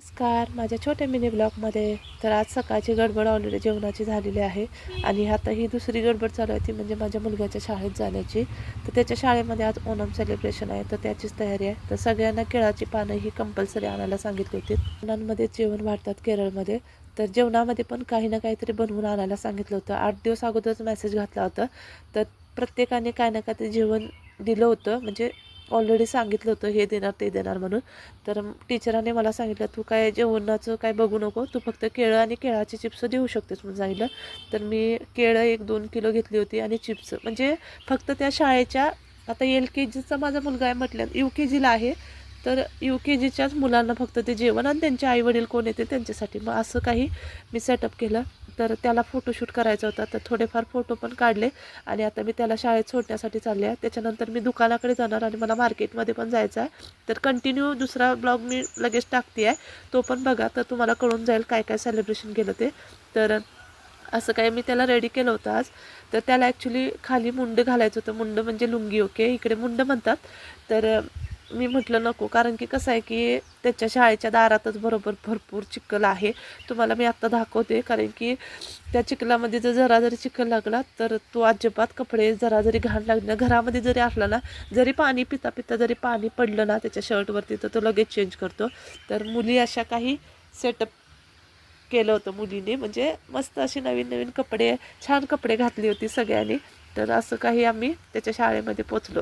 नमस्कार माझ्या छोट्या मिनी ब्लॉगमध्ये. तर आज सकाळची गडबड ऑलरेडी जेवणाची झालेली आहे आणि आता ही दुसरी गडबड चालू आहे ती म्हणजे माझ्या मुलग्याच्या शाळेत जाण्याची. तर त्याच्या शाळेमध्ये आज ओणम सेलिब्रेशन आहे, तर त्याचीच तयारी आहे. तर सगळ्यांना केळाची पानं ही कंपल्सरी आणायला सांगितली होती. ओणांमध्ये जेवण वाढतात केरळमध्ये, तर जेवणामध्ये पण काही ना काहीतरी बनवून आणायला सांगितलं होतं. 8 दिवस अगोदरच मेसेज घातला होता. तर प्रत्येकाने काय ना काहीतरी जेवण दिलं होतं, म्हणजे ऑलरेडी सांगितलं होतं हे देणार ते देणार म्हणून. तर टीचरांनी मला सांगितलं, तू काय जेवणाचं काय बघू नको, तू फक्त केळं आणि केळाचे चिप्स देऊ शकतेस म्हणून सांगितलं. तर मी केळं 1-2 किलो घेतली होती आणि चिप्स म्हणजे फक्त त्या शाळेच्या, आता LKGचा माझा मुलगा आहे म्हटलं, UKGला आहे, तर UKGच्याच मुलांना फक्त ते जेवण आणि त्यांचे आईवडील कोण येते त्यांच्यासाठी. मग असं काही मी सेटअप केलं. तर त्याला फोटोशूट करायचा होता, तर थोडेफार फोटो पण काढले आणि आता मी त्याला शाळेत सोडण्यासाठी चालले आहे. त्याच्यानंतर मी दुकानाकडे जाणार आणि मला मार्केटमध्ये पण जायचं आहे. तर कंटिन्यू दुसरा ब्लॉग मी लगेच टाकते आहे, तो पण बघा, तर तुम्हाला कळून जाईल काय काय सेलिब्रेशन केलं ते. तर असं काय मी त्याला रेडी केलं होतं आज. तर त्याला ॲक्च्युली खाली मुंड घालायचं होतं. मुंड म्हणजे लुंगी, ओके, इकडे मुंड म्हणतात. तर मी म्हटलं नको, कारण की कसं आहे की त्याच्या शाळेच्या दारातच बरोबर भरपूर चिखल आहे. तुम्हाला मी आत्ता दाखवते, कारण की त्या चिखलामध्ये जर जरा जरी चिखल लागला तर तो अजिबात कपडे जरा जरी घाण लागली ना, घरामध्ये जरी असला ना, जरी पाणी पिता पिता जरी पाणी पडलं ना त्याच्या शर्टवरती, तर तो लगेच चेंज करतो. तर मुली अशा काही सेटअप केलं होतं मुलीने, म्हणजे मस्त अशी नवीन नवीन कपडे, छान कपडे घातली होती सगळ्यांनी. तर असं काही आम्ही त्याच्या शाळेमध्ये पोचलो,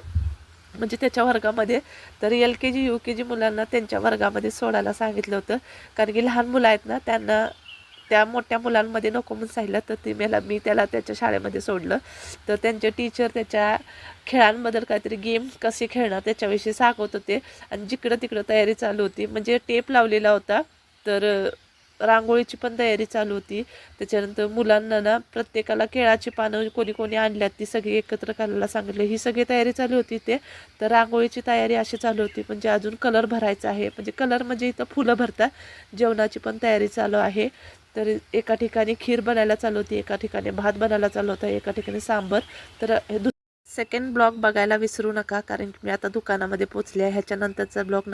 म्हणजे त्याच्या वर्गामध्ये. तर LKG UKG मुलांना त्यांच्या वर्गामध्ये सोडायला सांगितलं होतं, कारण की लहान मुलं आहेत ना, त्यांना त्या मोठ्या मुलांमध्ये नको म्हणून सांगितलं. तर मी त्याला त्याच्या शाळेमध्ये सोडलं. तर त्यांचे टीचर त्याच्या खेळांबद्दल काहीतरी गेम कसे खेळणार त्याच्याविषयी सांगत होते आणि जिकडं तिकडं तयारी चालू होती, म्हणजे टेप लावलेला होता. तर रांगोळीची पण तयारी चालू होती. त्याच्यानंतर मुलांना ना प्रत्येकाला केळाची पानं कोणी कोणी आणल्यात ती सगळी एकत्र करायला सांगितलं, ही सगळी तयारी चालू होती ते. तर रांगोळीची तयारी अशी चालू होती, म्हणजे अजून कलर भरायचा आहे, म्हणजे कलर म्हणजे इथं फुलं भरतात. जेवणाची पण तयारी चालू आहे. तर एका ठिकाणी खीर बनायला चालू होती, एका ठिकाणी भात बनायला चालू होता, एका ठिकाणी सांबर. तर सेकंड ब्लॉग बघायला विसरू नका, कारण की मी आता दुकानामध्ये पोचले आहे. ह्याच्यानंतरचा ब्लॉग